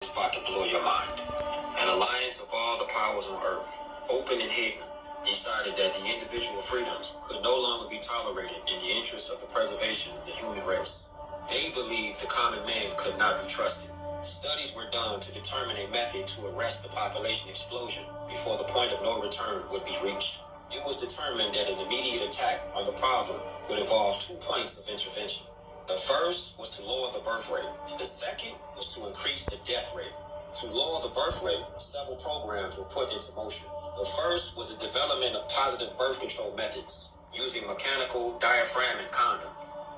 is about to blow your mind. An alliance of all the powers on Earth, open and hidden, decided that the individual freedoms could no longer be tolerated in the interest of the preservation of the human race. They believed the common man could not be trusted. Studies were done to determine a method to arrest the population explosion before the point of no return would be reached. It was determined that an immediate attack on the problem would involve 2 points of intervention. The first was to lower the birth rate, and the second was to increase the death rate. To lower the birth rate, several programs were put into motion. The first was the development of positive birth control methods using mechanical diaphragm and condom,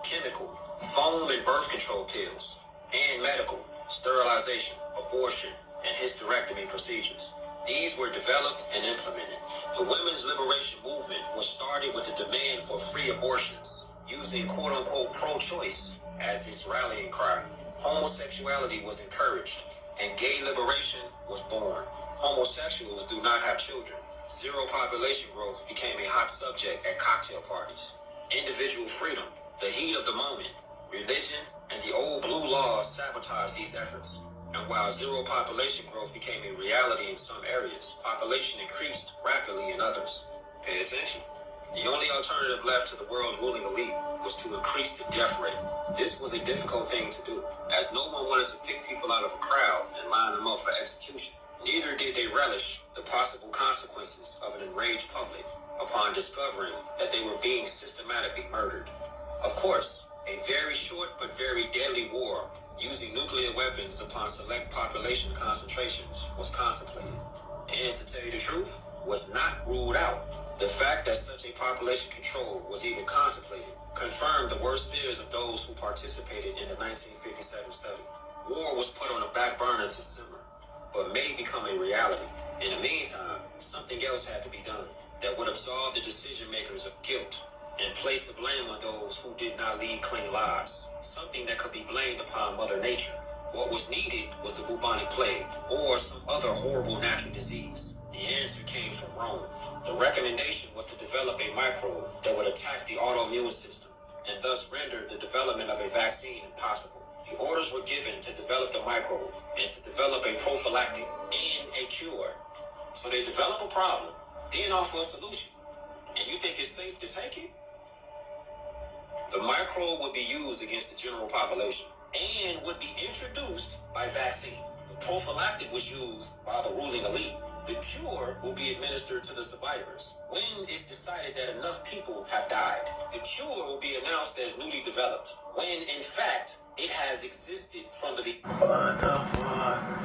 chemical, foam and birth control pills, and medical, sterilization, abortion, and hysterectomy procedures. These were developed and implemented. The women's liberation movement was started with a demand for free abortions, using quote-unquote pro-choice as its rallying cry. Homosexuality was encouraged, and gay liberation was born. Homosexuals do not have children. Zero population growth became a hot subject at cocktail parties. Individual freedom, the heat of the moment, religion, and the old blue laws sabotaged these efforts. And while zero population growth became a reality in some areas, population increased rapidly in others. Pay attention. The only alternative left to the world's ruling elite was to increase the death rate. This was a difficult thing to do, as no one wanted to pick people out of a crowd and line them up for execution. Neither did they relish the possible consequences of an enraged public upon discovering that they were being systematically murdered. Of course, a very short but very deadly war using nuclear weapons upon select population concentrations was contemplated. And to tell you the truth, was not ruled out. The fact that such a population control was even contemplated confirmed the worst fears of those who participated in the 1957 study. War was put on a back burner to simmer, but may become a reality. In the meantime, something else had to be done that would absolve the decision makers of guilt and place the blame on those who did not lead clean lives, something that could be blamed upon Mother Nature. What was needed was the bubonic plague or some other horrible natural disease. The answer came from Rome. The recommendation was to develop a microbe that would attack the autoimmune system and thus render the development of a vaccine impossible. The orders were given to develop the microbe and to develop a prophylactic and a cure. So they develop a problem, then offer a solution. And you think it's safe to take it? The microbe would be used against the general population and would be introduced by vaccine. The prophylactic was used by the ruling elite. The cure will be administered to the survivors when it's decided that enough people have died. The cure will be announced as newly developed when, in fact, it has existed from the beginning.